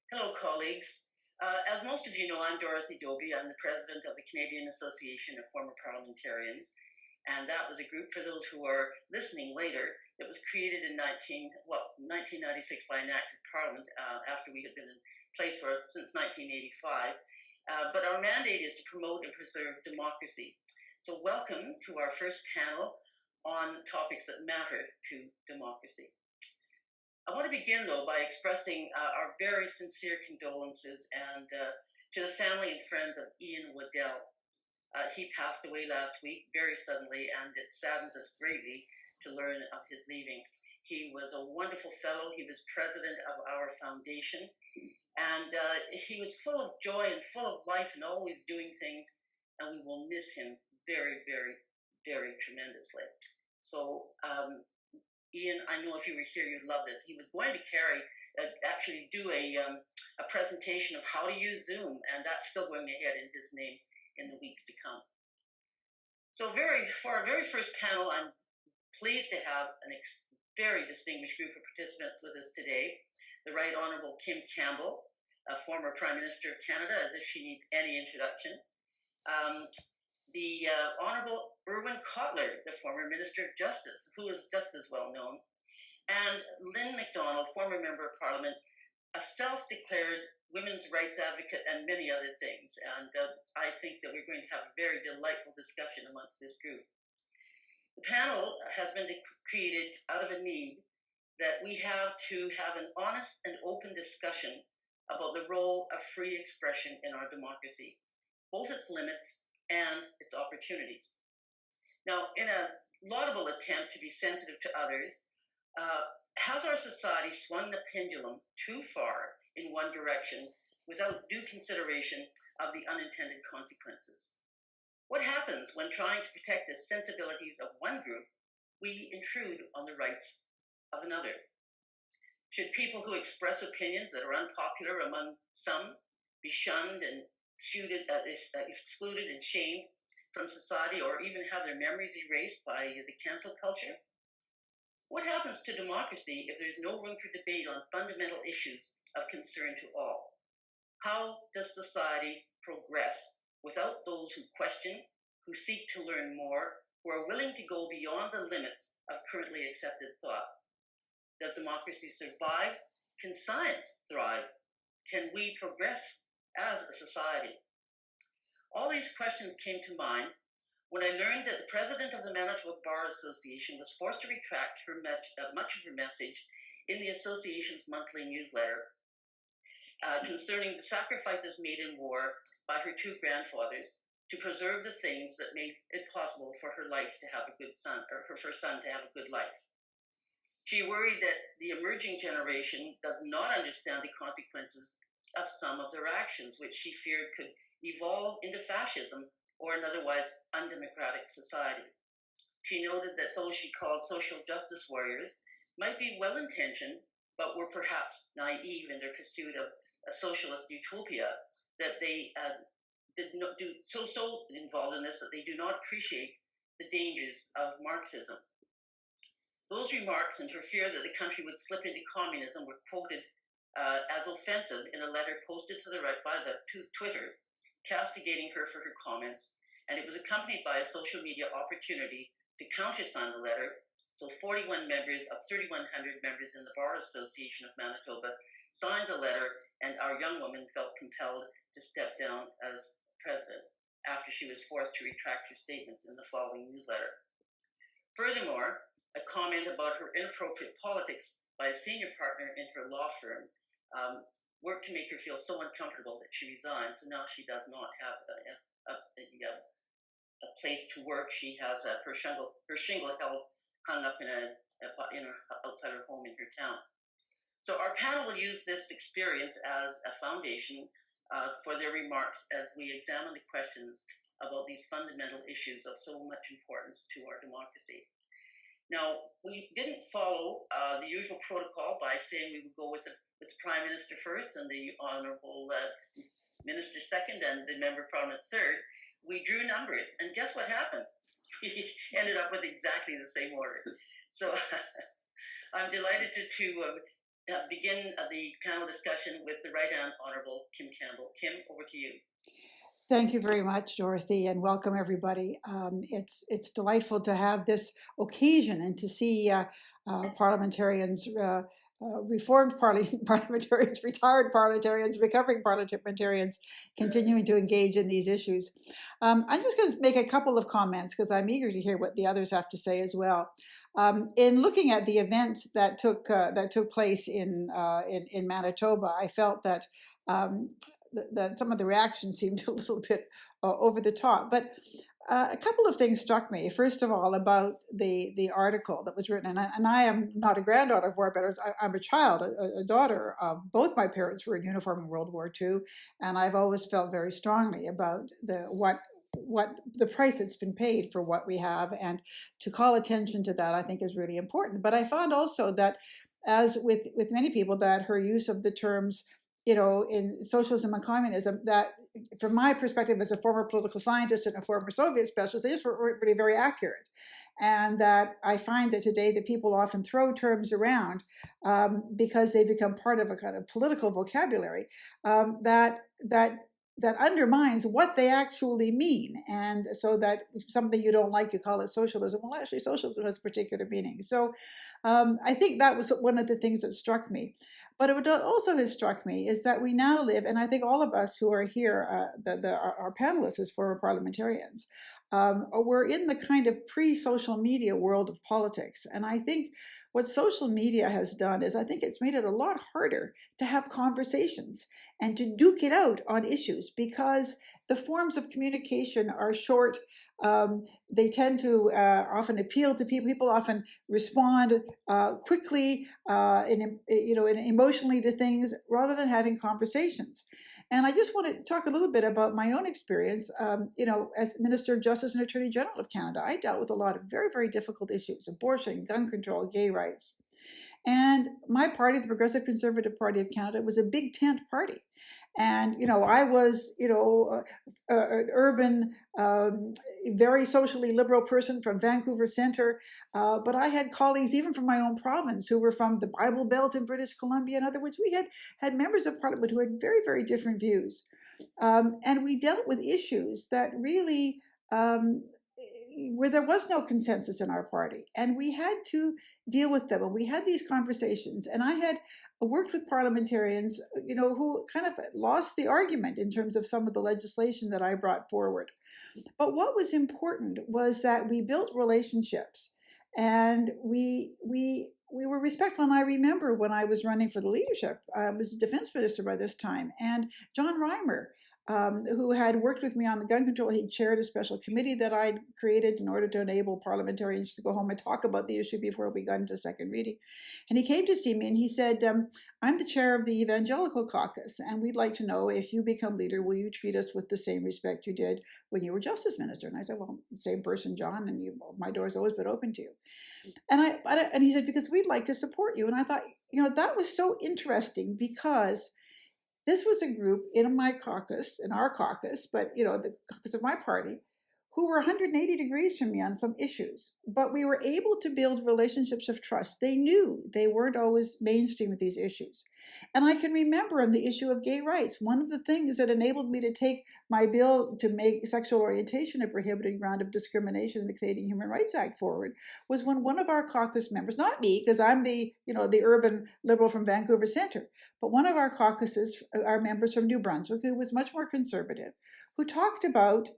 Hello, colleagues. As most of you know, I'm Dorothy Dobie. I'm the president of the Canadian Association of Former Parliamentarians. And that was a group, for those who are listening later, that was created in 1996 by an act of Parliament after we had been in place since 1985. But our mandate is to promote and preserve democracy. So welcome to our first panel on topics that matter to democracy. I want to begin, though, by expressing our very sincere condolences and to the family and friends of Ian Waddell. He passed away last week very suddenly, and it saddens us greatly to learn of his leaving. He was a wonderful fellow. He was president of our foundation, and he was full of joy and full of life and always doing things, and we will miss him very, very, very tremendously. So Ian, I know if you were here, you'd love this. He was going to actually do a presentation of how to use Zoom, and that's still going ahead in his name in the weeks to come. So for our very first panel, I'm pleased to have a very distinguished group of participants with us today. The Right Honourable Kim Campbell, a former Prime Minister of Canada, as if she needs any introduction. The Honourable Irwin Cotler, the former Minister of Justice, who is just as well known, and Lynn McDonald, former Member of Parliament, a self-declared women's rights advocate, and many other things. And I think that we're going to have a very delightful discussion amongst this group. The panel has been created out of a need that we have to have an honest and open discussion about the role of free expression in our democracy, both its limits and its opportunities. Now, in a laudable attempt to be sensitive to others, has our society swung the pendulum too far in one direction without due consideration of the unintended consequences? What happens when trying to protect the sensibilities of one group, we intrude on the rights of another? Should people who express opinions that are unpopular among some be shunned and excluded and shamed from society, or even have their memories erased by the cancel culture? What happens to democracy if there's no room for debate on fundamental issues of concern to all? How does society progress without those who question, who seek to learn more, who are willing to go beyond the limits of currently accepted thought? Does democracy survive? Can science thrive? Can we progress as a society? All these questions came to mind when I learned that the president of the Manitoba Bar Association was forced to retract much of her message in the association's monthly newsletter concerning the sacrifices made in war by her two grandfathers to preserve the things that made it possible for her life to have a good son, or her son to have a good life. She worried that the emerging generation does not understand the consequences of some of their actions, which she feared could evolve into fascism or an otherwise undemocratic society. She noted that those she called social justice warriors might be well-intentioned, but were perhaps naive in their pursuit of a socialist utopia, that they did not do so involved in this that they do not appreciate the dangers of Marxism. Those remarks and her fear that the country would slip into communism were quoted as offensive in a letter posted to the right by Twitter, castigating her for her comments, and it was accompanied by a social media opportunity to countersign the letter. So 41 members of 3,100 members in the Bar Association of Manitoba signed the letter, and our young woman felt compelled to step down as president after she was forced to retract her statements in the following newsletter. Furthermore, a comment about her inappropriate politics by a senior partner in her law firm worked to make her feel so uncomfortable that she resigned. So now she does not have a place to work. She has her shingle hung up outside her home in her town. So our panel will use this experience as a foundation for their remarks as we examine the questions about these fundamental issues of so much importance to our democracy. Now, we didn't follow the usual protocol by saying we would go with the Prime Minister first and the Honourable Minister second and the Member of Parliament third. We drew numbers, and guess what happened? We ended up with exactly the same order. So I'm delighted to begin the panel discussion with the Right Honorable Kim Campbell. Kim, over to you. Thank you very much, Dorothy, and welcome everybody. It's delightful to have this occasion and to see parliamentarians, reformed parliamentarians, retired parliamentarians, recovering parliamentarians, continuing to engage in these issues. I'm just going to make a couple of comments because I'm eager to hear what the others have to say as well. In looking at the events that took place in Manitoba, I felt that. That some of the reactions seemed a little bit over the top. But a couple of things struck me. First of all, about the article that was written, and I am not a granddaughter of war veterans. I'm a child, a daughter of both my parents were in uniform in World War II, and I've always felt very strongly about what the price that's been paid for what we have, and to call attention to that, I think, is really important. But I found also that, as with many people, that her use of the terms, in socialism and communism, that from my perspective as a former political scientist and a former Soviet specialist, they just were really very accurate. And that I find that today that people often throw terms around because they become part of a kind of political vocabulary that undermines what they actually mean. And so that something you don't like, you call it socialism. Well, actually, socialism has a particular meaning. So I think that was one of the things that struck me. But what also has struck me is that we now live, and I think all of us who are here, our panelists as former parliamentarians, we're in the kind of pre-social media world of politics. And I think what social media has done is I think it's made it a lot harder to have conversations and to duke it out on issues because the forms of communication are short. They tend to often appeal to people. People often respond quickly and emotionally to things rather than having conversations. And I just want to talk a little bit about my own experience. As Minister of Justice and Attorney General of Canada, I dealt with a lot of very, very difficult issues: abortion, gun control, gay rights. And my party, the Progressive Conservative Party of Canada, was a big tent party. And, I was, an urban, very socially liberal person from Vancouver Centre. But I had colleagues, even from my own province, who were from the Bible Belt in British Columbia. In other words, we had members of parliament who had very, very different views. And we dealt with issues that really, where there was no consensus in our party. And we had to deal with them. And we had these conversations. And I had worked with parliamentarians, who kind of lost the argument in terms of some of the legislation that I brought forward. But what was important was that we built relationships, and we were respectful. And I remember when I was running for the leadership, I was a defense minister by this time, and John Reimer, who had worked with me on the gun control, he chaired a special committee that I'd created in order to enable parliamentarians to go home and talk about the issue before we got into second reading. And he came to see me and he said, I'm the chair of the Evangelical Caucus, and we'd like to know, if you become leader, will you treat us with the same respect you did when you were justice minister? And I said, well, same person, John, and my door's always been open to you. And he said, because we'd like to support you. And I thought, that was so interesting, because this was a group in my caucus, in our caucus, but the caucus of my party, who were 180 degrees from me on some issues. But we were able to build relationships of trust. They knew they weren't always mainstream with these issues. And I can remember on the issue of gay rights, one of the things that enabled me to take my bill to make sexual orientation a prohibited ground of discrimination in the Canadian Human Rights Act forward was when one of our caucus members, not me, because I'm the urban liberal from Vancouver Centre, but one of our caucuses, our members from New Brunswick, who was much more conservative, who talked about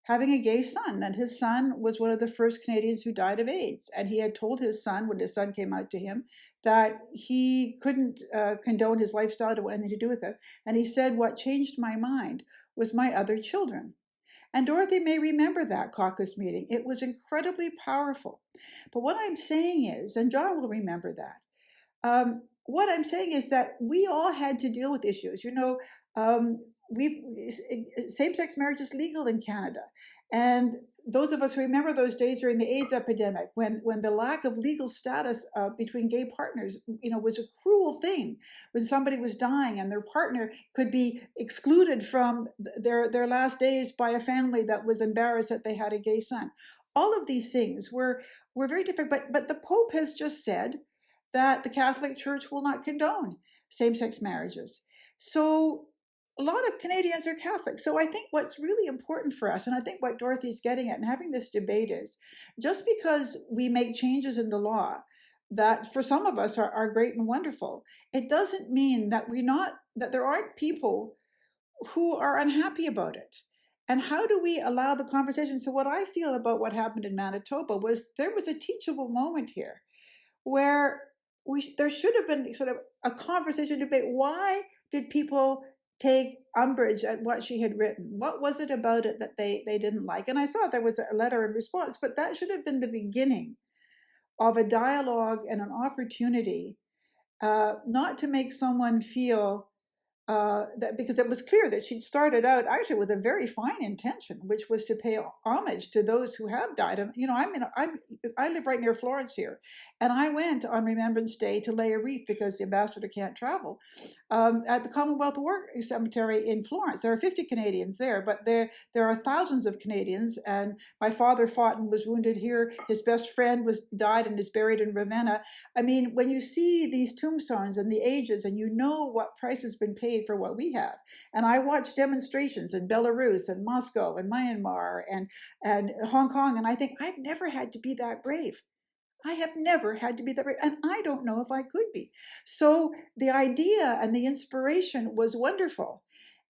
having a gay son, that his son was one of the first Canadians who died of AIDS. And he had told his son, when his son came out to him, that he couldn't condone his lifestyle, to want anything to do with it. And he said, what changed my mind was my other children. And Dorothy may remember that caucus meeting. It was incredibly powerful. But what I'm saying is, and John will remember that, what I'm saying is that we all had to deal with issues. Same-sex marriage is legal in Canada. And those of us who remember those days during the AIDS epidemic, when the lack of legal status between gay partners, was a cruel thing. When somebody was dying and their partner could be excluded from their last days by a family that was embarrassed that they had a gay son. All of these things were very different. But the Pope has just said that the Catholic Church will not condone same sex marriages. So a lot of Canadians are Catholic. So I think what's really important for us, and I think what Dorothy's getting at and having this debate is just because we make changes in the law that for some of us are great and wonderful, it doesn't mean that that there aren't people who are unhappy about it. And how do we allow the conversation? So what I feel about what happened in Manitoba was there was a teachable moment here where there should have been sort of a conversation debate. Why did people take umbrage at what she had written? What was it about it that they didn't like? And I saw there was a letter in response, but that should have been the beginning of a dialogue and an opportunity, not to make someone feel that, because it was clear that she'd started out actually with a very fine intention, which was to pay homage to those who have died. And I live right near Florence here, and I went on Remembrance Day to lay a wreath because the ambassador can't travel at the Commonwealth War Cemetery in Florence. There are 50 Canadians there, but there are thousands of Canadians. And my father fought and was wounded here. His best friend died and is buried in Ravenna. I mean, when you see these tombstones and the ages, and you know what price has been paid for what we have. And I watched demonstrations in Belarus and Moscow and Myanmar and Hong Kong, and I think I've never had to be that brave. I have never had to be that brave, and I don't know if I could be. So the idea and the inspiration was wonderful.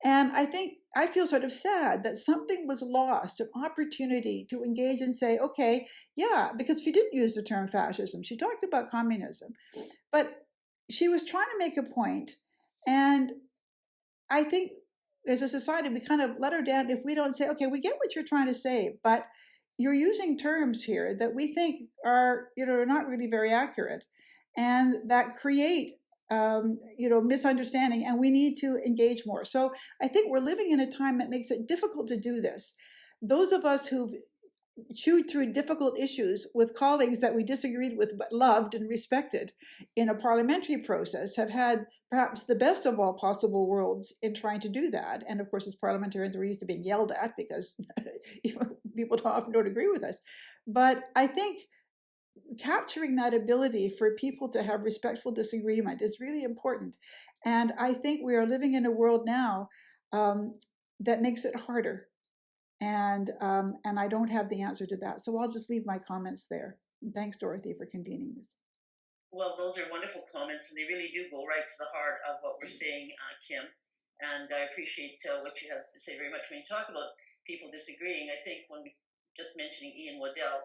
And I think I feel sort of sad that something was lost, an opportunity to engage and say, okay, yeah, because she didn't use the term fascism. She talked about communism, but she was trying to make a point. And I think as a society, we kind of let her down if we don't say, okay, we get what you're trying to say, but you're using terms here that we think are, not really very accurate and that create, misunderstanding, and we need to engage more. So I think we're living in a time that makes it difficult to do this. Those of us who've chewed through difficult issues with colleagues that we disagreed with but loved and respected in a parliamentary process have had perhaps the best of all possible worlds in trying to do that. And of course, as parliamentarians, we're used to being yelled at because people often don't agree with us. But I think capturing that ability for people to have respectful disagreement is really important. And I think we are living in a world now that makes it harder, and I don't have the answer to that. So I'll just leave my comments there. And thanks, Dorothy, for convening this. Well, those are wonderful comments, and they really do go right to the heart of what we're saying, Kim. And I appreciate what you have to say very much. When you talk about people disagreeing, I think when we just mentioning Ian Waddell,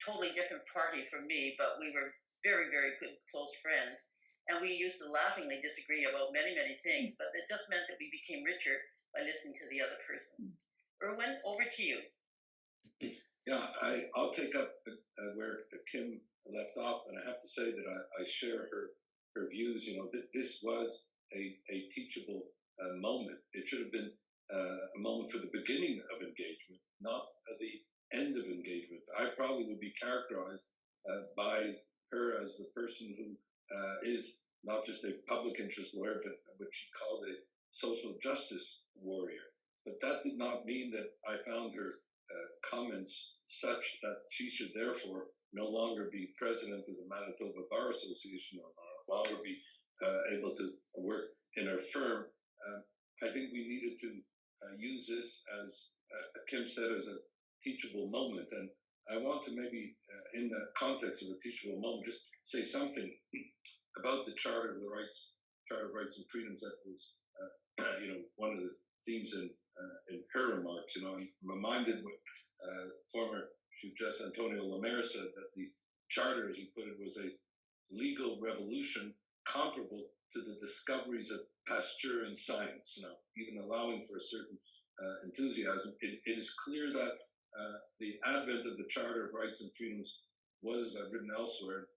totally different party from me, but we were very, very good, close friends. And we used to laughingly disagree about many, many things, but it just meant that we became richer by listening to the other person. Erwin, over to you. Yeah, I'll take up where Kim left off, and I have to say that I share her views. This was a teachable moment. It should have been a moment for the beginning of engagement, not the end of engagement. I probably would be characterized by her as the person who is not just a public interest lawyer, but what she called a social justice warrior. But that did not mean that I found her comments such that she should therefore no longer be president of the Manitoba Bar Association or no longer be able to work in her firm. I think we needed to use this, as Kim said, as a teachable moment. And I want to maybe, in the context of a teachable moment, just say something about the Charter of Rights and Freedoms that was, one of the themes in her remarks. I'm reminded what former Chief Justice Antonio Lamer said, that the Charter, as he put it, was a legal revolution comparable to the discoveries of Pasteur in science. Now, even allowing for a certain enthusiasm, it is clear that the advent of the Charter of Rights and Freedoms was, as I've written elsewhere,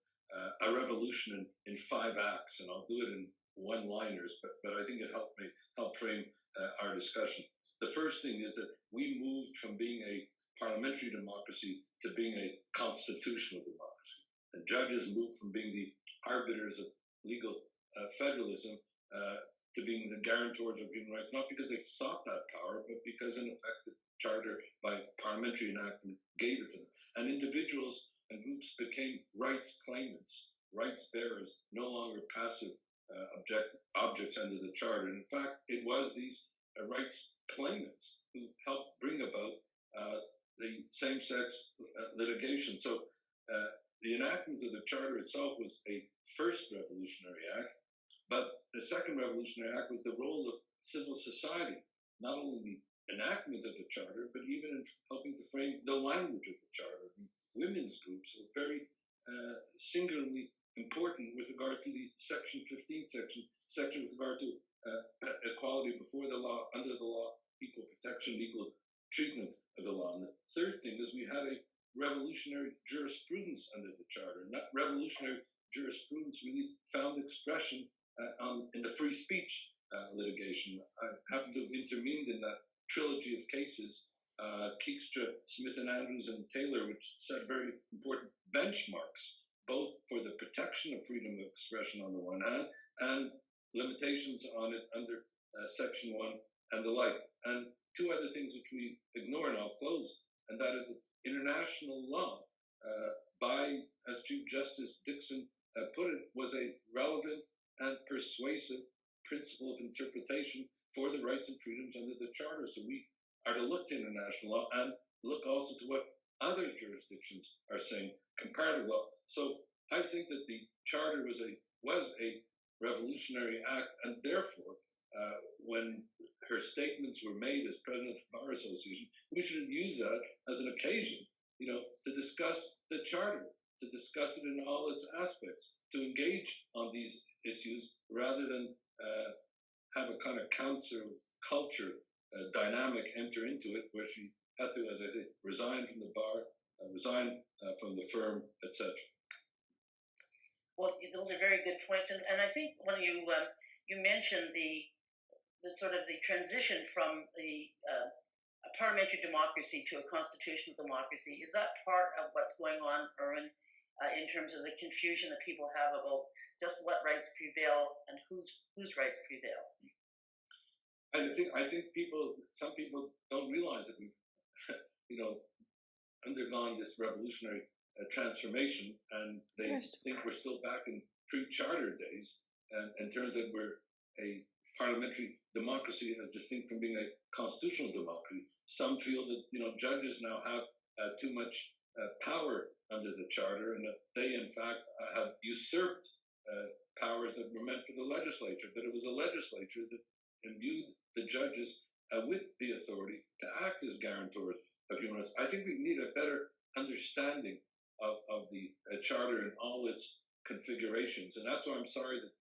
a revolution in 5 acts, and I'll do it in one-liners, but I think it helped frame our discussion. The first thing is that we moved from being a parliamentary democracy to being a constitutional democracy. And judges moved from being the arbiters of legal federalism to being the guarantors of human rights, not because they sought that power, but because, in effect, the Charter, by parliamentary enactment, gave it to them. And individuals and groups became rights claimants. rights bearers, no longer passive objects under the Charter. In fact, it was these rights claimants who helped bring about the same-sex litigation. So the enactment of the Charter itself was a first revolutionary act, but the second revolutionary act was the role of civil society, not only the enactment of the Charter, but even in helping to frame the language of the Charter. The women's groups are very singularly important with regard to the Section 15 section with regard to equality before the law, under the law, equal protection, equal treatment of the law. And the third thing is we had a revolutionary jurisprudence under the Charter, and that revolutionary jurisprudence really found expression in the free speech litigation. I happen to have intervened in that trilogy of cases, Keekstra, Smith and Andrews, and Taylor, which set very important benchmarks, both for the protection of freedom of expression on the one hand, and limitations on it under Section 1 and the like. And two other things which we ignore, and I'll close, and that is that international law, by, as Chief Justice Dixon put it, was a relevant and persuasive principle of interpretation for the rights and freedoms under the Charter. So we are to look to international law and look also to what other jurisdictions are saying, comparative law. So I think that the Charter was a revolutionary act, and therefore, when her statements were made as president of the Bar Association, we should use that as an occasion, to discuss the Charter, to discuss it in all its aspects, to engage on these issues rather than have a kind of council culture dynamic enter into it, where she had to, as I say, resign from the bar, resign from the firm, etc. Well, those are very good points, and I think when you mentioned the sort of the transition from a parliamentary democracy to a constitutional democracy, is that part of what's going on, Erwin, in terms of the confusion that people have about just what rights prevail and whose rights prevail? I think some people don't realize that we've, undergone this revolutionary transformation, and they think we're still back in pre-charter days, and in terms of we're a parliamentary democracy as distinct from being a constitutional democracy. Some feel that judges now have too much power under the Charter, and that they in fact have usurped powers that were meant for the legislature. But it was the legislature that imbued the judges with the authority to act as guarantors of human rights. I think we need a better understanding of the Charter in all its configurations, and that's why I'm sorry that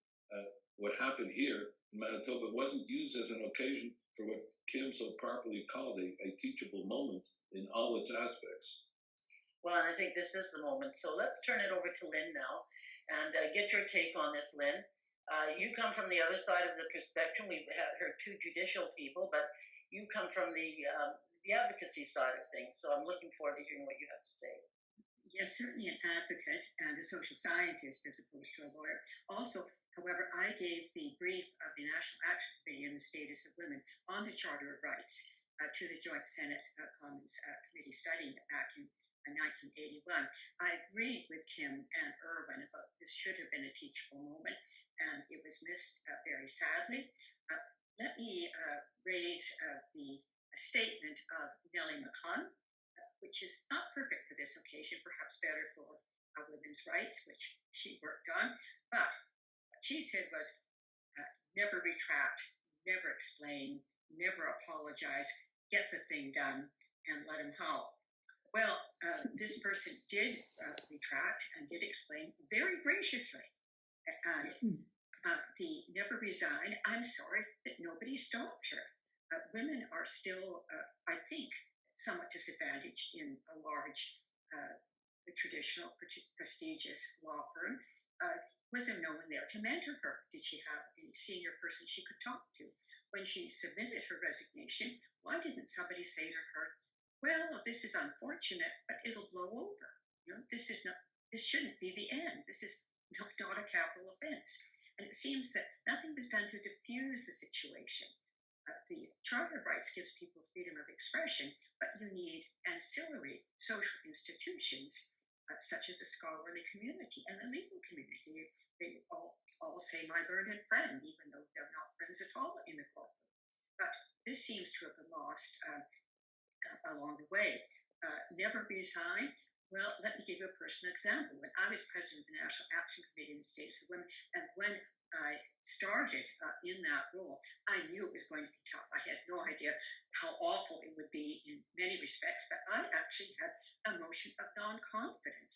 what happened here in Manitoba wasn't used as an occasion for what Kim so properly called a teachable moment in all its aspects. Well, and I think this is the moment. So let's turn it over to Lynn now and get your take on this, Lynn. You come from the other side of the spectrum. We've heard two judicial people, but you come from the advocacy side of things. So I'm looking forward to hearing what you have to say. Yes, certainly an advocate and a social scientist as opposed to a lawyer. Also, however, I gave the brief of the National Action Committee on the Status of Women on the Charter of Rights to the Joint Senate Commons Committee studying it back in 1981. I agreed with Kim and Erwin about this should have been a teachable moment, and it was missed very sadly. Let me raise the statement of Nellie McClung, which is not perfect for this occasion, perhaps better for women's rights, which she worked on. But what she said was, never retract, never explain, never apologize, get the thing done, and let him howl. Well, this person did retract and did explain very graciously. And the never resign, I'm sorry that nobody stopped her. Women are still, I think, somewhat disadvantaged in a large, traditional, prestigious law firm. Was there no one there to mentor her? Did she have a senior person she could talk to? When she submitted her resignation, why didn't somebody say to her, well, this is unfortunate, but it'll blow over. This shouldn't be the end. This is not a capital offense. And it seems that nothing was done to diffuse the situation. The Charter of Rights gives people freedom of expression, but you need ancillary social institutions such as the scholarly community and the legal community. They all say my learned friend, even though they're not friends at all in the courtroom. But this seems to have been lost along the way. Never resign. Well, let me give you a personal example. When I was president of the National Action Committee in the States of Women, and when I started in that role, I knew it was going to be tough. I had no idea how awful it would be in many respects, but I actually had a motion of non-confidence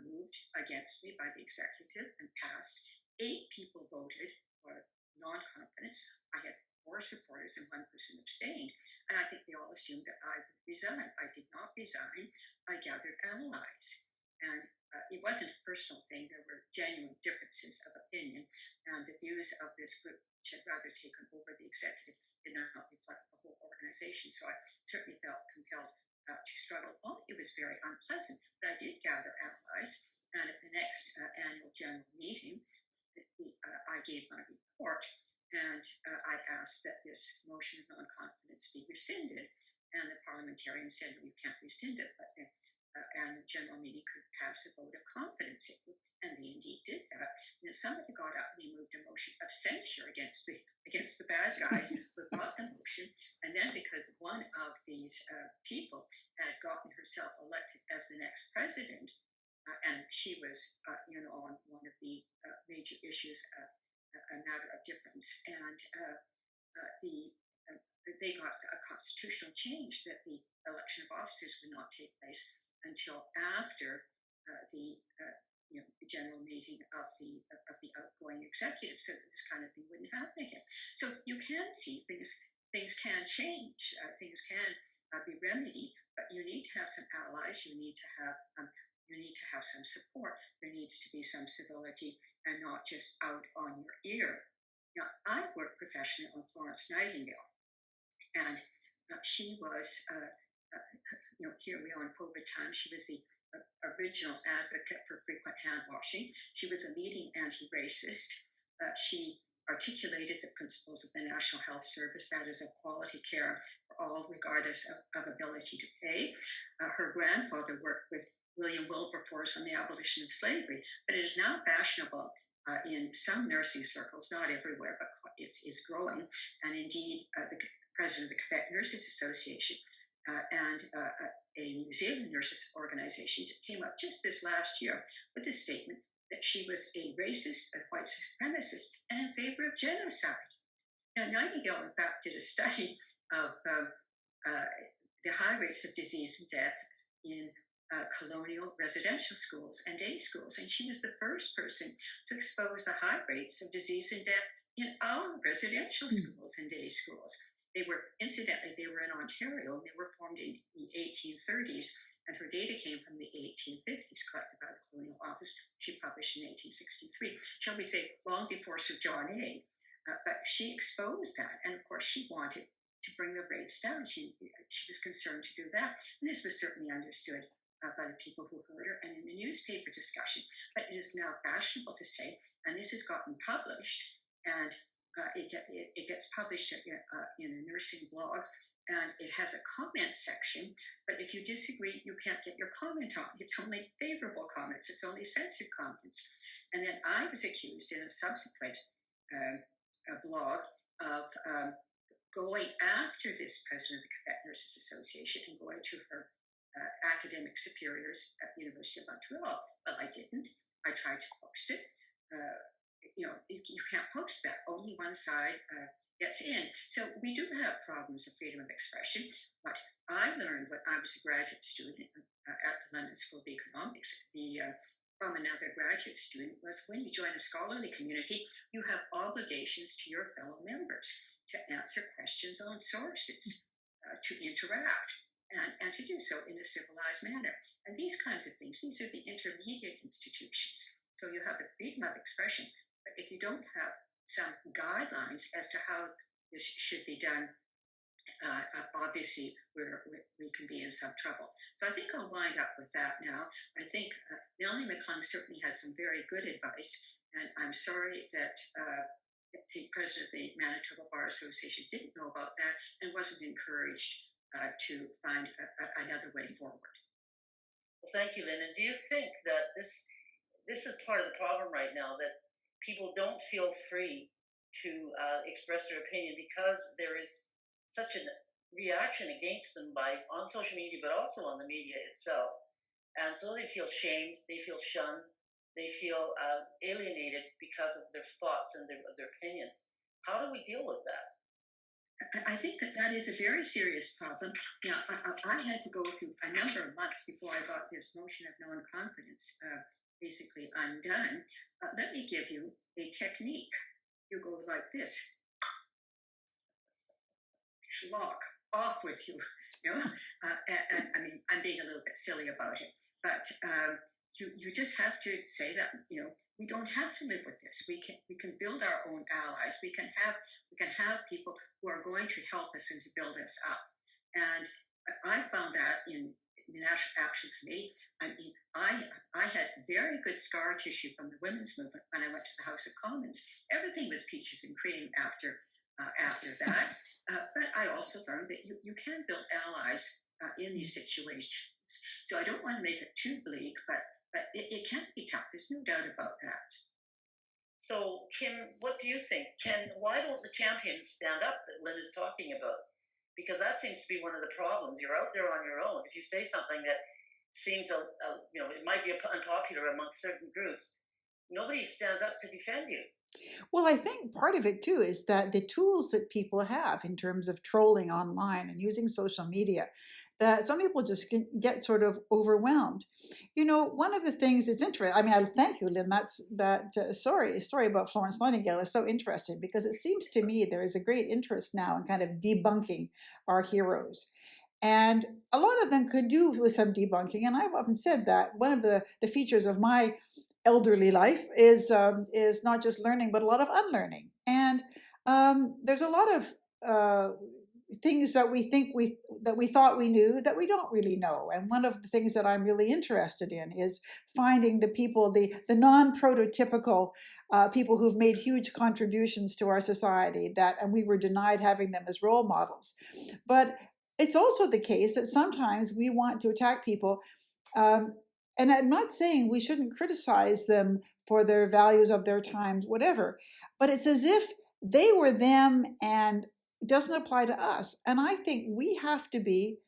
moved against me by the executive and passed. 8 people voted for non-confidence. I had 4 supporters and 1 person abstained. And I think they all assumed that I would resign. I did not resign. I gathered allies. And it wasn't a personal thing. There were genuine differences of opinion. And the views of this group, which had rather taken over the executive, did not reflect the whole organization. So I certainly felt compelled to struggle on. It was very unpleasant, but I did gather allies. And at the next annual general meeting, I gave my report. And I asked that this motion of non-confidence be rescinded. And the parliamentarian said, well, you can't rescind it, but the annual general meeting could pass a vote of confidence. And they indeed did that. And then somebody got up and they moved a motion of censure against the bad guys who brought the motion. And then because one of these people had gotten herself elected as the next president, and she was, on one of the major issues, a matter of difference, and they got a constitutional change that the election of officers would not take place until after the general meeting of the outgoing executive, so that this kind of thing wouldn't happen again. So you can see things can change, things can be remedied, but you need to have some allies. You need to have some support. There needs to be some civility and not just out on your ear. Now, I worked professionally on Florence Nightingale, and she was, here we are in COVID times, she was the original advocate for frequent hand washing. She was a leading anti-racist. She articulated the principles of the National Health Service, that is, of quality care for all, regardless of ability to pay. Her grandfather worked with William Wilberforce on the abolition of slavery, but it is now fashionable in some nursing circles, not everywhere, but it's growing. And indeed, the president of the Quebec Nurses Association and a New Zealand nurses organization came up just this last year with a statement that she was a racist, a white supremacist, and in favor of genocide. Now, Nightingale, in fact, did a study of the high rates of disease and death in colonial residential schools and day schools. And she was the first person to expose the high rates of disease and death in our residential schools and day schools. They were in Ontario, and they were formed in the 1830s, and her data came from the 1850s, collected by the Colonial Office. She published in 1863, shall we say, long before Sir John A. But she exposed that, and of course she wanted to bring the rates down. She was concerned to do that, and this was certainly understood by the people who heard her and in the newspaper discussion. But it is now fashionable to say, and this has gotten published, and it gets published in a nursing blog, and it has a comment section. But if you disagree, you can't get your comment on. It's only favorable comments. It's only censored comments. And then I was accused in a subsequent blog of going after this president of the Quebec Nurses Association and going to her academic superiors at the University of Montreal. Well, I didn't. I tried to post it. You can't post that. Only one side gets in. So we do have problems of freedom of expression. But I learned when I was a graduate student at the London School of Economics, from another graduate student, was when you join a scholarly community, you have obligations to your fellow members to answer questions on sources, to interact, and to do so in a civilized manner. And these kinds of things, these are the intermediate institutions. So you have the freedom of expression, but if you don't have some guidelines as to how this should be done, obviously we can be in some trouble. So I think I'll wind up with that now. I think Melanie McClung certainly has some very good advice, and I'm sorry that the president of the Manitoba Bar Association didn't know about that and wasn't encouraged to find another way forward. Well, thank you, Lynn. And do you think that this is part of the problem right now, that people don't feel free to express their opinion because there is such a reaction against them by on social media, but also on the media itself, and so they feel shamed, they feel shunned, they feel alienated because of their thoughts and their opinions. How do we deal with that? I think that that is a very serious problem. Now, I had to go through a number of months before I got this motion of non-confidence basically undone. Let me give you a technique. You go like this. Schlock, off with you. You know, and I mean, I'm being a little bit silly about it, but you just have to say that, you know, we don't have to live with this. We can build our own allies. We can have people who are going to help us and to build us up. And I found that in the National Action Committee. I mean, I had very good scar tissue from the women's movement when I went to the House of Commons. Everything was peaches and cream after that. But I also learned that you can build allies in these situations. So I don't want to make it too bleak, but it can be tough. There's no doubt about that. So, Kim, what do you think? Why don't the champions stand up that Lynn is talking about? Because that seems to be one of the problems. You're out there on your own. If you say something that seems, it might be unpopular amongst certain groups, nobody stands up to defend you. Well, I think part of it too is that the tools that people have in terms of trolling online and using social media, that some people just get sort of overwhelmed. You know, one of the things that's interesting, I mean, I thank you, Lynn, story about Florence Nightingale is so interesting because it seems to me there is a great interest now in kind of debunking our heroes. And a lot of them could do with some debunking. And I've often said that one of the features of my elderly life is not just learning, but a lot of unlearning. And there's a lot of things that we thought we knew that we don't really know. And one of the things that I'm really interested in is finding the people, the non-prototypical people who've made huge contributions to our society, and we were denied having them as role models. But it's also the case that sometimes we want to attack people. And I'm not saying we shouldn't criticize them for their values of their times, whatever, but it's as if they were them and it doesn't apply to us. And I think we have to be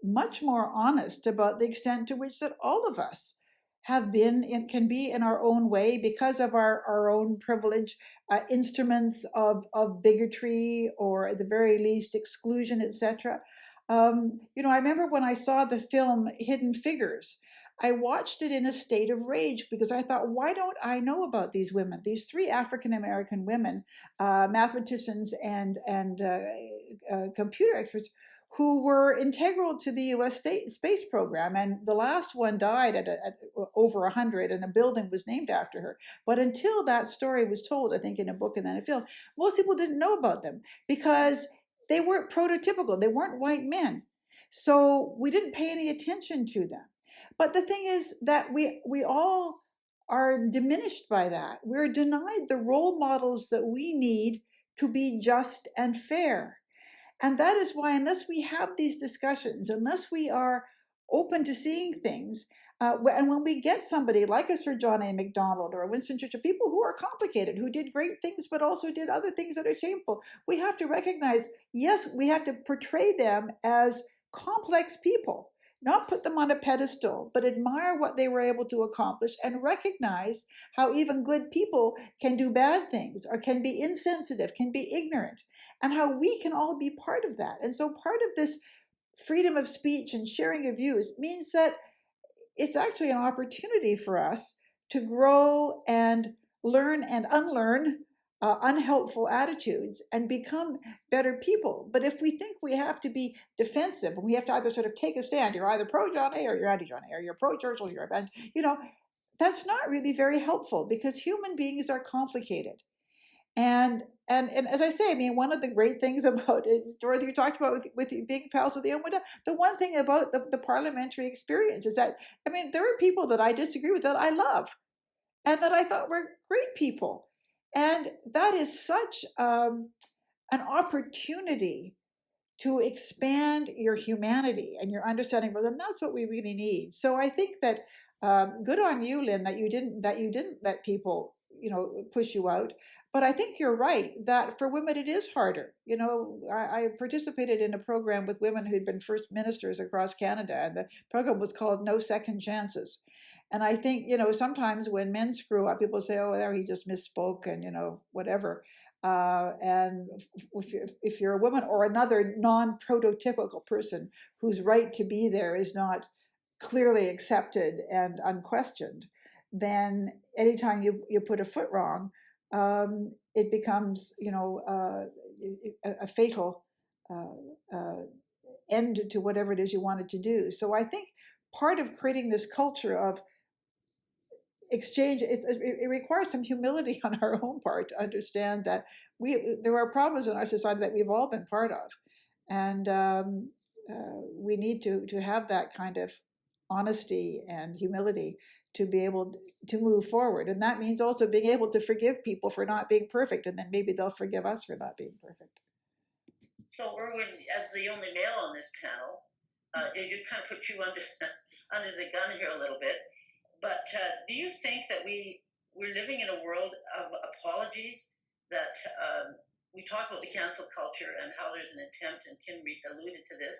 much more honest about the extent to which that all of us have been and can be in our own way because of our own privilege, instruments of bigotry or at the very least exclusion, etc. I remember when I saw the film Hidden Figures, I watched it in a state of rage because I thought, why don't I know about these women? These three African American women, mathematicians and computer experts, who were integral to the U.S. space program. And the last one died at over 100, and the building was named after her. But until that story was told, I think in a book and then a film, most people didn't know about them because they weren't prototypical. They weren't white men. So we didn't pay any attention to them. But the thing is that we all are diminished by that. We're denied the role models that we need to be just and fair. And that is why, unless we have these discussions, unless we are open to seeing things, and when we get somebody like a Sir John A. Macdonald or a Winston Churchill, people who are complicated, who did great things, but also did other things that are shameful, we have to recognize, yes, we have to portray them as complex people. Not put them on a pedestal, but admire what they were able to accomplish and recognize how even good people can do bad things or can be insensitive, can be ignorant, and how we can all be part of that. And so part of this freedom of speech and sharing of views means that it's actually an opportunity for us to grow and learn and unlearn unhelpful attitudes and become better people. But if we think we have to be defensive and we have to either sort of take a stand, you're either pro John A or you're anti John A, or you're pro Churchill, you're a, that's not really very helpful because human beings are complicated. And as I say, I mean, one of the great things about it, Dorothy, you talked about with being pals with the Umwada, the one thing about the parliamentary experience is that, I mean, there are people that I disagree with that I love and that I thought were great people. And that is such an opportunity to expand your humanity and your understanding for them. That's what we really need. So I think that good on you, Lynn, that you didn't let people, push you out. But I think you're right that for women it is harder. I participated in a program with women who'd been first ministers across Canada, and the program was called No Second Chances. And I think, sometimes when men screw up, people say, oh, there, he just misspoke and, whatever. And if you're a woman or another non-prototypical person whose right to be there is not clearly accepted and unquestioned, then anytime you put a foot wrong, it becomes, a fatal end to whatever it is you wanted to do. So I think part of creating this culture of exchange, it requires some humility on our own part to understand that there are problems in our society that we've all been part of, and we need to have that kind of honesty and humility to be able to move forward. And that means also being able to forgive people for not being perfect, and then maybe they'll forgive us for not being perfect. So, Erwin, as the only male on this panel, it kind of put you under under the gun here a little bit. But do you think that we're living in a world of apologies? That we talk about the cancel culture and how there's an attempt, and Kim alluded to this,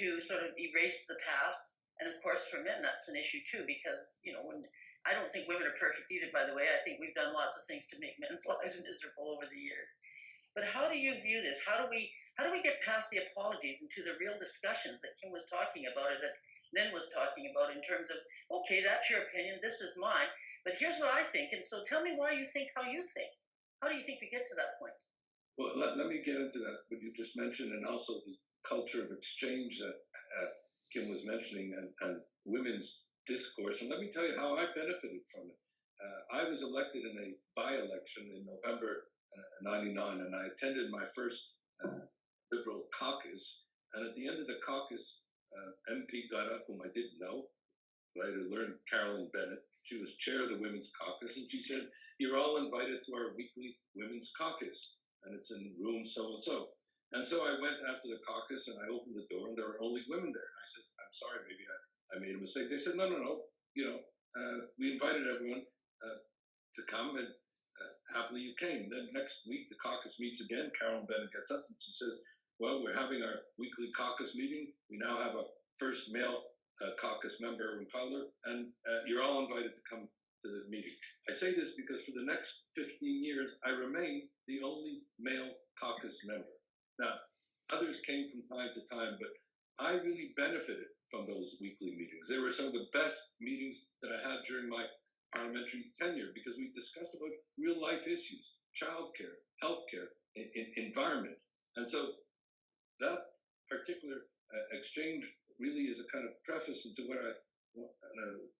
to sort of erase the past. And of course, for men, that's an issue too, because when I don't think women are perfect either. By the way, I think we've done lots of things to make men's lives miserable over the years. But how do you view this? How do we get past the apologies into the real discussions that Kim was talking about, or that Lynn was talking about, in terms of, okay, that's your opinion, this is mine, but here's what I think, and so tell me why you think how you think. How do you think we get to that point? Well, let me get into that, what you just mentioned, and also the culture of exchange that Kim was mentioning, and women's discourse. And let me tell you how I benefited from it. I was elected in a by-election in November '99, and I attended my first Liberal caucus. And at the end of the caucus, MP got up, whom I didn't know. Later learned, Carolyn Bennett. She was chair of the Women's Caucus, and she said, "You're all invited to our weekly Women's Caucus, and it's in room so and so." And so I went after the caucus, and I opened the door, and there were only women there. And I said, "I'm sorry, maybe I made a mistake." They said, "No. We invited everyone to come, and happily you came." Then next week, the caucus meets again. Carolyn Bennett gets up and she says, "Well, we're having our weekly caucus meeting. We now have a first male caucus member, Erwin Cotler, and you're all invited to come to the meeting." I say this because for the next 15 years, I remain the only male caucus member. Now, others came from time to time, but I really benefited from those weekly meetings. They were some of the best meetings that I had during my parliamentary tenure, because we discussed about real life issues, childcare, healthcare, environment. And so that particular exchange really is a kind of preface into what I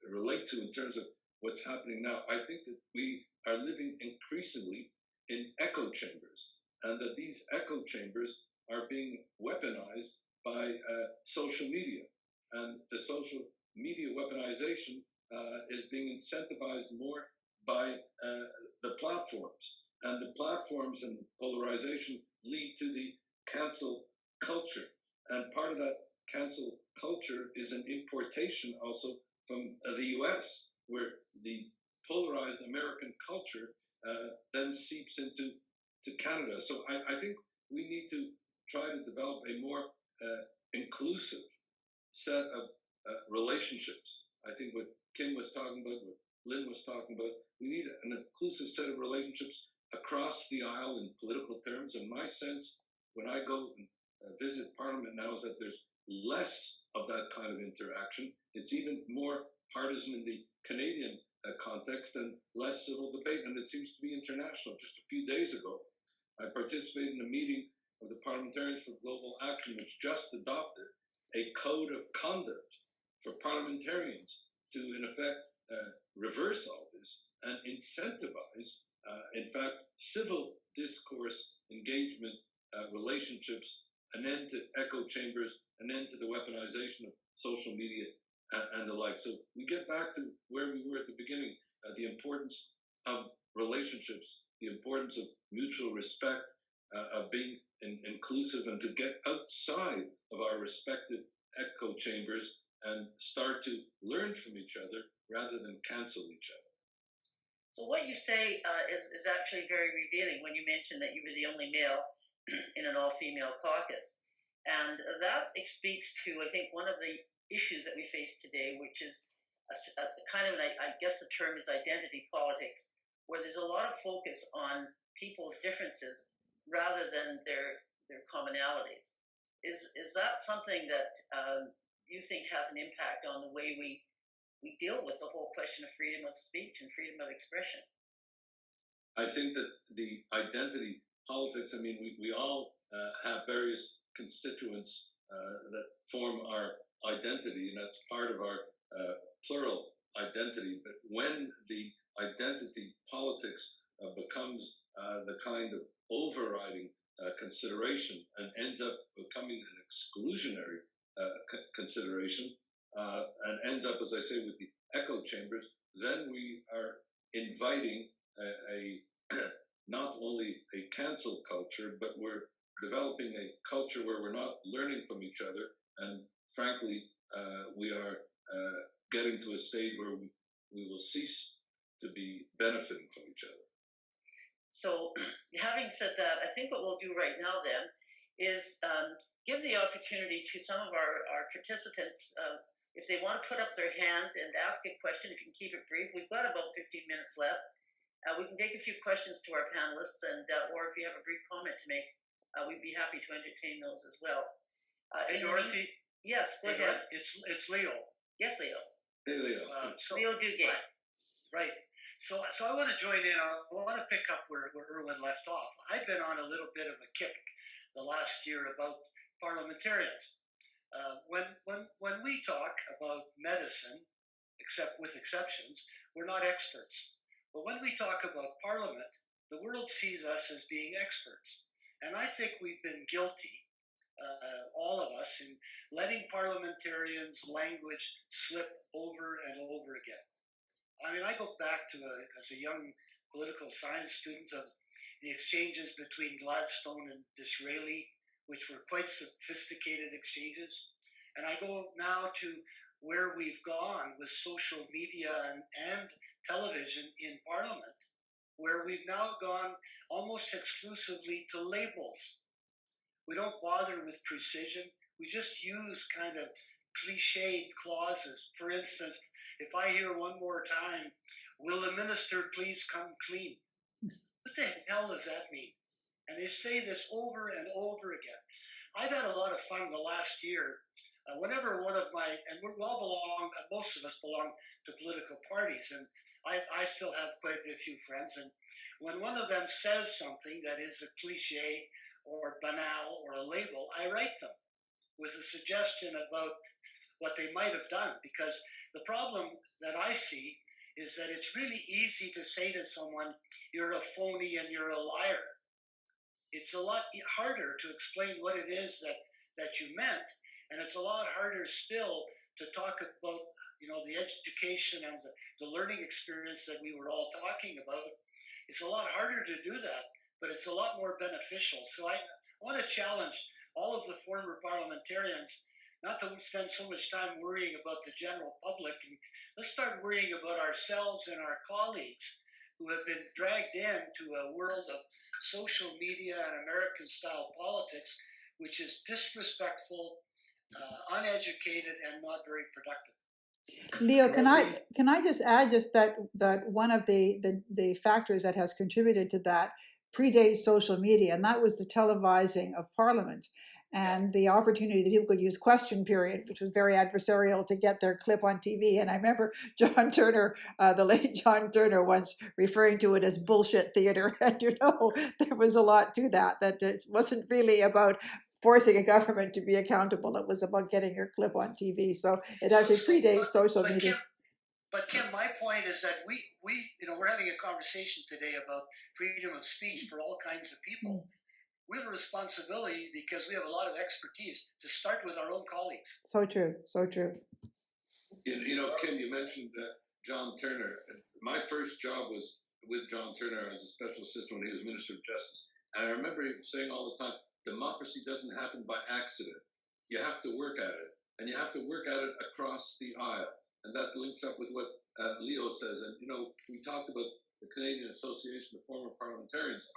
relate to in terms of what's happening now. I think that we are living increasingly in echo chambers, and that these echo chambers are being weaponized by social media. And the social media weaponization is being incentivized more by the platforms. And the platforms and polarization lead to the cancel culture. And part of that cancel culture is an importation also from the US, where the polarized American culture then seeps into Canada. So I think we need to try to develop a more inclusive set of relationships. I think what Kim was talking about, what Lynn was talking about, we need an inclusive set of relationships across the aisle in political terms. And my sense, when I go and visit Parliament now, is that there's less of that kind of interaction. It's even more partisan in the Canadian context and less civil debate. And it seems to be international. Just a few days ago, I participated in a meeting of the Parliamentarians for Global Action, which just adopted a code of conduct for parliamentarians to, in effect, reverse all this and incentivize, in fact, civil discourse, engagement, relationships, an end to echo chambers, an end to the weaponization of social media and the like. So we get back to where we were at the beginning, the importance of relationships, the importance of mutual respect, of being inclusive and to get outside of our respective echo chambers and start to learn from each other rather than cancel each other. So what you say is actually very revealing when you mention that you were the only male in an all-female caucus. And that speaks to, I think, one of the issues that we face today, which is a kind of, I guess the term is identity politics, where there's a lot of focus on people's differences rather than their commonalities. Is that something that you think has an impact on the way we deal with the whole question of freedom of speech and freedom of expression? I think that the identity politics, I mean, we all have various constituents that form our identity, and that's part of our plural identity. But when the identity politics becomes the kind of overriding consideration and ends up becoming an exclusionary consideration, and ends up, as I say, with the echo chambers, then we are inviting a not only a cancel culture, but we're developing a culture where we're not learning from each other, and frankly, we are getting to a stage where we will cease to be benefiting from each other. So, having said that, I think what we'll do right now then is give the opportunity to some of our participants, if they want to put up their hand and ask a question, if you can keep it brief. We've got about 15 minutes left. We can take a few questions to our panelists, and or if you have a brief comment to make, we'd be happy to entertain those as well. Hey, Dorothy. Yes, go ahead. It's Leo. Yes, Leo. Hey, Leo. Leo Duguay. Right. So I want to join in. I want to pick up where Erwin left off. I've been on a little bit of a kick the last year about parliamentarians. When we talk about medicine, except with exceptions, we're not experts. But when we talk about Parliament, the world sees us as being experts. And I think we've been guilty, all of us, in letting parliamentarians' language slip over and over again. I mean, I go back to, as a young political science student, of the exchanges between Gladstone and Disraeli, which were quite sophisticated exchanges. And I go now to where we've gone with social media and television in Parliament, where we've now gone almost exclusively to labels. We don't bother with precision. We just use kind of cliched clauses. For instance, if I hear one more time, "Will the minister please come clean?" What the hell does that mean? And they say this over and over again. I've had a lot of fun the last year. Whenever one of my, and we all belong, most of us belong to political parties, and I still have quite a few friends, and when one of them says something that is a cliche or banal or a label, I write them with a suggestion about what they might have done, because the problem that I see is that it's really easy to say to someone, "You're a phony and you're a liar." It's a lot harder to explain what it is that you meant, and it's a lot harder still to talk about, the education and the learning experience that we were all talking about. It's a lot harder to do that, but it's a lot more beneficial. So I want to challenge all of the former parliamentarians not to spend so much time worrying about the general public, and let's start worrying about ourselves and our colleagues who have been dragged into a world of social media and American-style politics, which is disrespectful, uneducated, and not very productive. Leo, can I just add that one of the factors that has contributed to that predates social media, and that was the televising of Parliament and the opportunity that people could use question period, which was very adversarial, to get their clip on TV. And I remember John Turner, the late John Turner, once referring to it as bullshit theater. And there was a lot to that it wasn't really about forcing a government to be accountable. It was about getting your clip on TV. So it actually predates social media. Kim, my point is that we're having a conversation today about freedom of speech for all kinds of people. We have a responsibility, because we have a lot of expertise, to start with our own colleagues. So true, so true. Kim, you mentioned John Turner. My first job was with John Turner as a special assistant when he was Minister of Justice And I remember him saying all the time, democracy doesn't happen by accident. You have to work at it, and you have to work at it across the aisle. And that links up with what Leo says. And, we talked about the Canadian Association of Former Parliamentarians.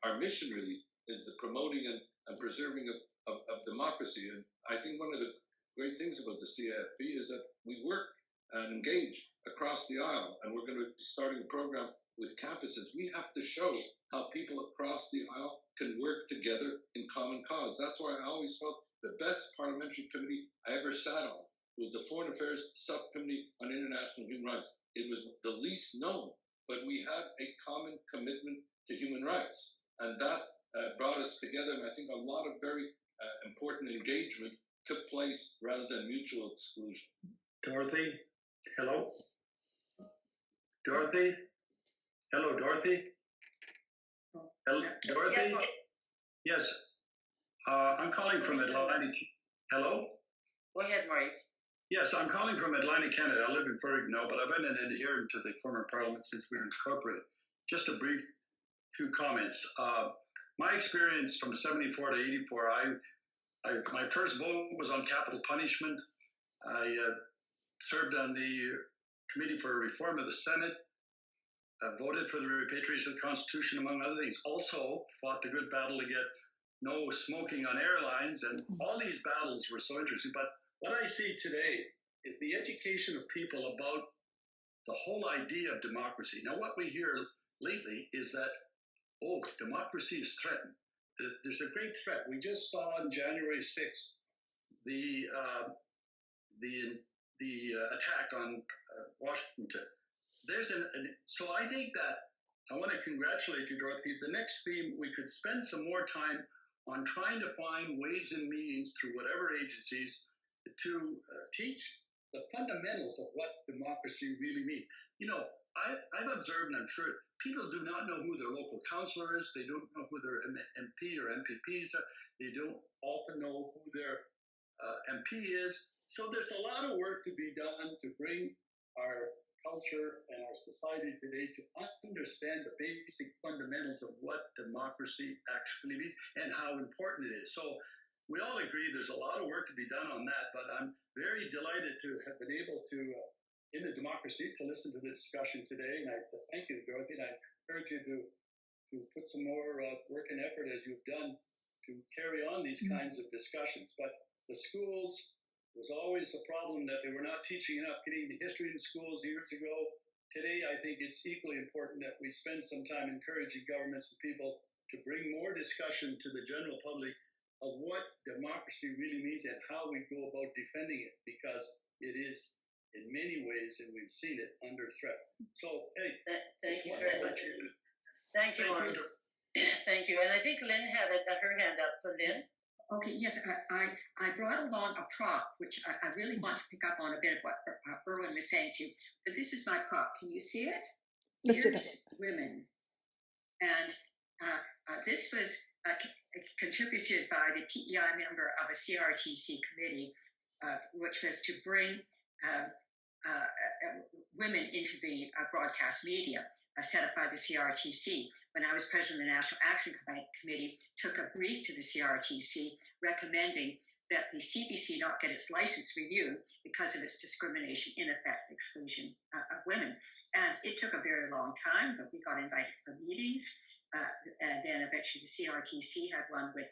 Our mission really is the promoting and preserving of democracy. And I think one of the great things about the CAFP is that we work and engage across the aisle. And we're going to be starting a program with campuses. We have to show how people across the aisle can work together in common cause. That's why I always felt the best parliamentary committee I ever sat on was the Foreign Affairs Subcommittee on International Human Rights. It was the least known, but we had a common commitment to human rights. And that brought us together. And I think a lot of very important engagement took place rather than mutual exclusion. Dorothy, hello? Dorothy? Hello, Dorothy? Hello, Dorothy? Yes. I'm calling from Atlantic. Hello? Go ahead, Maurice. Yes, I'm calling from Atlantic, Canada. I live in Fergus now, but I've been an adherent to the former parliament since we were incorporated. Just a brief few comments. My experience from 74 to 84, my first vote was on capital punishment. I served on the Committee for Reform of the Senate. Voted for the repatriation of the Constitution, among other things. Also fought the good battle to get no smoking on airlines, and all these battles were so interesting. But what I see today is the education of people about the whole idea of democracy. Now, what we hear lately is that, democracy is threatened. There's a great threat. We just saw on January 6th the attack on Washington. So I think that I want to congratulate you, Dorothy. The next theme, we could spend some more time on trying to find ways and means through whatever agencies to teach the fundamentals of what democracy really means. I've observed, and I'm sure people do not know who their local councillor is. They don't know who their MP or MPPs are. They don't often know who their MP is. So there's a lot of work to be done to bring our culture and our society today to understand the basic fundamentals of what democracy actually means and how important it is. So we all agree there's a lot of work to be done on that, but I'm very delighted to have been able to, in the democracy, to listen to the discussion today. And I thank you, Dorothy, and I encourage you to put some more work and effort as you've done to carry on these kinds of discussions. But the schools, was always a problem that they were not teaching enough Canadian history in schools years ago. Today, I think it's equally important that we spend some time encouraging governments and people to bring more discussion to the general public of what democracy really means and how we go about defending it, because it is, in many ways, and we've seen it, under threat. So, hey. Thank you very much. Thank you, Maurice. Thank you. And I think Lynn had her hand up. So Lynn? Okay, yes, I brought along a prop, which I really want to pick up on a bit of what Erwin was saying to you. But this is my prop. Can you see it? Here's women. And this was contributed by the PEI member of a CRTC committee, which was to bring women into the broadcast media. Set up by the CRTC. When I was president of the National Action Committee, took a brief to the CRTC recommending that the CBC not get its license renewed because of its discrimination, in effect, exclusion of women. And it took a very long time, but we got invited for meetings. And then eventually the CRTC had one with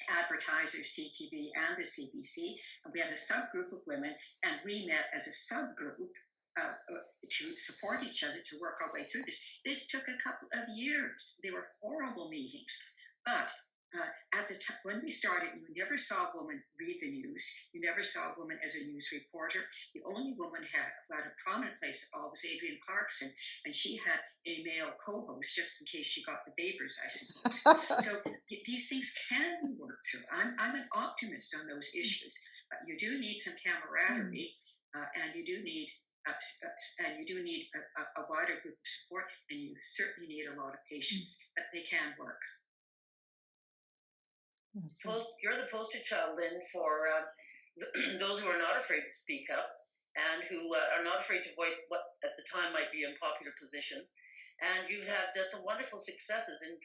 advertisers, CTV, and the CBC. And we had a subgroup of women, and we met as a subgroup to support each other, to work our way through this. This took a couple of years. They were horrible meetings. But at the time when we started, you never saw a woman read the news. You never saw a woman as a news reporter. The only woman who had a prominent place at all was Adrienne Clarkson, and she had a male co-host just in case she got the vapors, I suppose. So these things can be worked through. I'm an optimist on those issues. You do need some camaraderie, and you do need a wider group of support, and you certainly need a lot of patience, but they can work. You're the poster child, Lynn, for those who are not afraid to speak up and who are not afraid to voice what at the time might be unpopular positions. And you've had some wonderful successes in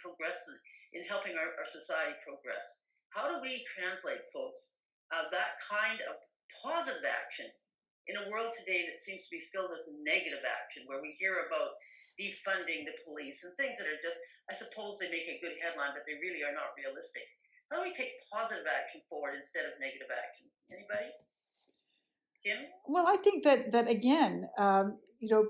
in helping our society progress. How do we translate, folks, that kind of positive action in a world today that seems to be filled with negative action, where we hear about defunding the police and things that are just, I suppose they make a good headline, but they really are not realistic. How do we take positive action forward instead of negative action? Anybody? Kim? Well, I think that again,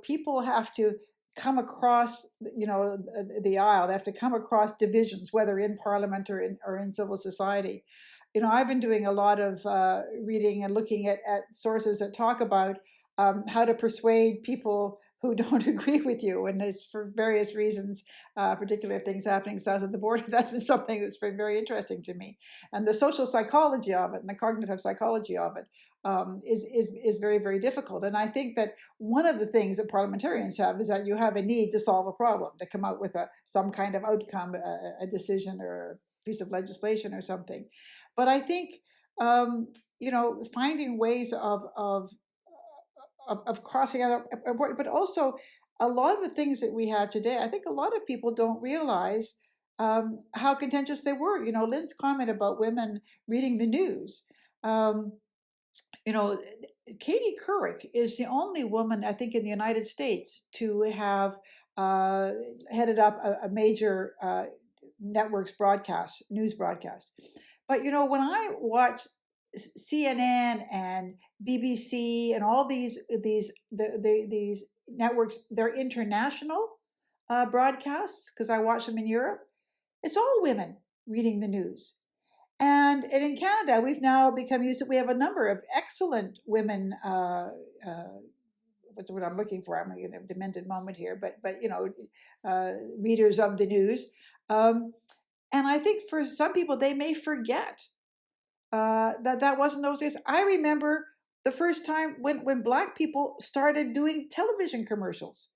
people have to come across, the aisle. They have to come across divisions, whether in Parliament or in civil society. I've been doing a lot of reading and looking at sources that talk about how to persuade people who don't agree with you, and it's for various reasons, particularly if things happening south of the border. That's been something that's been very interesting to me, and the social psychology of it and the cognitive psychology of it is very, very difficult. And I think that one of the things that parliamentarians have is that you have a need to solve a problem, to come out with some kind of outcome, a decision or a piece of legislation or something. But I think finding ways of crossing out important, but also a lot of the things that we have today, I think a lot of people don't realize how contentious they were. Lynn's comment about women reading the news. Katie Couric is the only woman, I think, in the United States to have headed up a major network's news broadcast. But when I watch CNN and BBC and all these networks, they're international broadcasts, because I watch them in Europe. It's all women reading the news. And in Canada, we've now become used to, we have a number of excellent women, what's the word I'm looking for? I'm in a demented moment here, but readers of the news. And I think for some people, they may forget that wasn't those days. I remember the first time when Black people started doing television commercials.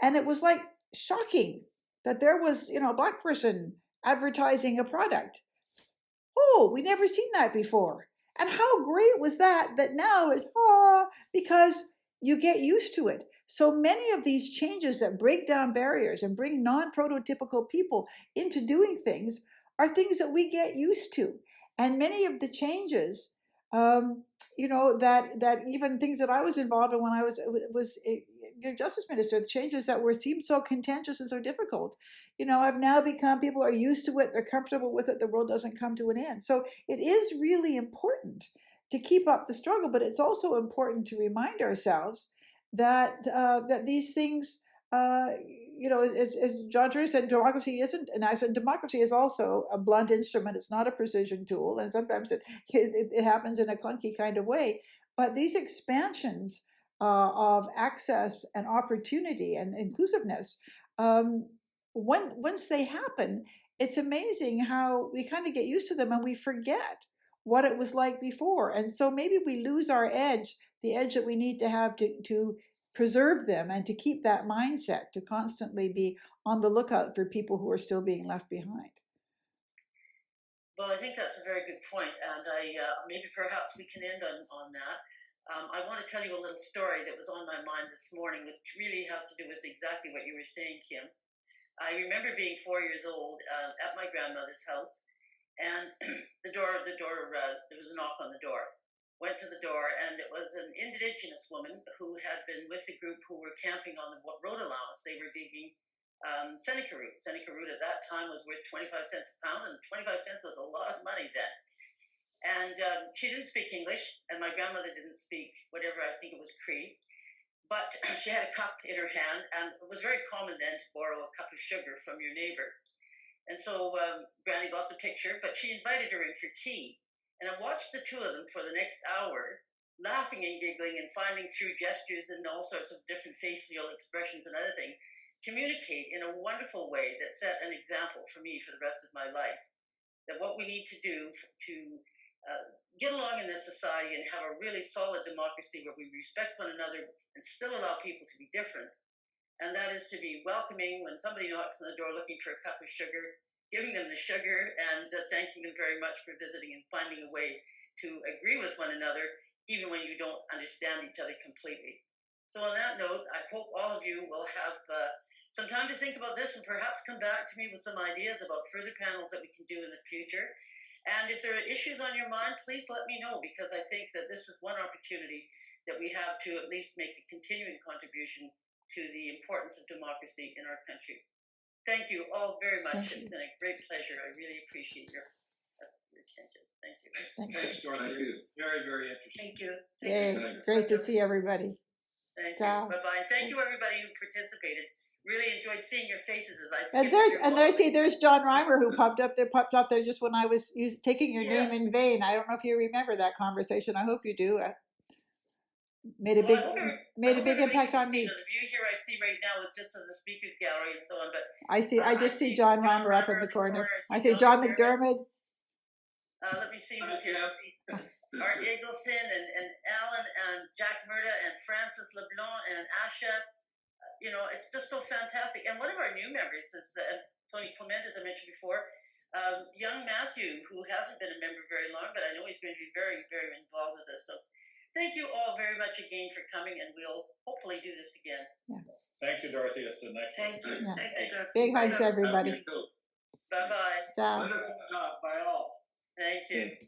And it was like shocking that there was, a Black person advertising a product. Oh, we never seen that before. And how great was that now is, because you get used to it. So many of these changes that break down barriers and bring non-prototypical people into doing things are things that we get used to. And many of the changes, that even things that I was involved in when I was justice minister, the changes that seemed so contentious and so difficult, I've now become, people are used to it, they're comfortable with it, the world doesn't come to an end. So it is really important to keep up the struggle, but it's also important to remind ourselves that these things, as John Turner said, democracy isn't, and I said democracy is also a blunt instrument. It's not a precision tool, and sometimes it happens in a clunky kind of way. But these expansions of access and opportunity and inclusiveness, once they happen, it's amazing how we kind of get used to them and we forget what it was like before. And so maybe we lose our edge, the edge that we need to have to preserve them and to keep that mindset, to constantly be on the lookout for people who are still being left behind. Well, I think that's a very good point, and maybe perhaps we can end on that. I want to tell you a little story that was on my mind this morning, which really has to do with exactly what you were saying, Kim. I remember being 4 years old at my grandmother's house, and the door, there was a knock on the door. Went to the door, and it was an Indigenous woman who had been with the group who were camping on the road allowance. They were digging Seneca root. Seneca root at that time was worth 25 cents a pound, and 25 cents was a lot of money then. And she didn't speak English, and my grandmother didn't speak whatever, I think it was Cree. But she had a cup in her hand, and it was very common then to borrow a cup of sugar from your neighbor. And so Granny got the picture, but she invited her in for tea. And I watched the two of them for the next hour, laughing and giggling and finding through gestures and all sorts of different facial expressions and other things, communicate in a wonderful way that set an example for me for the rest of my life. That what we need to do to get along in this society and have a really solid democracy where we respect one another and still allow people to be different. And that is to be welcoming when somebody knocks on the door looking for a cup of sugar, giving them the sugar and thanking them very much for visiting and finding a way to agree with one another, even when you don't understand each other completely. So on that note, I hope all of you will have some time to think about this and perhaps come back to me with some ideas about further panels that we can do in the future. And if there are issues on your mind, please let me know, because I think that this is one opportunity that we have to at least make a continuing contribution to the importance of democracy in our country. Thank you all very much. Thank It's you. been a great pleasure. I really appreciate your attention. Thank you. Thanks, Dorothy. Thank you. Very, very interesting. Thank you. Yay, Thanks. great to see everybody. Thank Ciao. you. Bye bye. Thank you everybody who participated. Really enjoyed seeing your faces as I And skipped there's through and all there of see these. there's John Reimer who popped up there just when I was taking your Yeah. name in vain. I don't know if you remember that conversation. I hope you do. Made a Well, big I hope made a hope big everybody impact can on see. me. The view here I see right now is just of the speakers gallery and so on, but I just see John Reimer up in the corner. I see John McDermott. let me see who's here. I see Art Eggleston and Alan and Jack Murda and Francis LeBlanc and Asha. You know, it's just so fantastic. And one of our new members is Tony Clement, as I mentioned before. Young Matthew, who hasn't been a member very long, but I know he's going to be very, very involved with us. So thank you all very much again for coming, and we'll hopefully do this again. Thank you, Dorothy. It's an excellent. Thank you. Yeah. Thank you. Big hugs, Have everybody. you too. Bye bye. Ciao. Wonderful job by all. Thank you.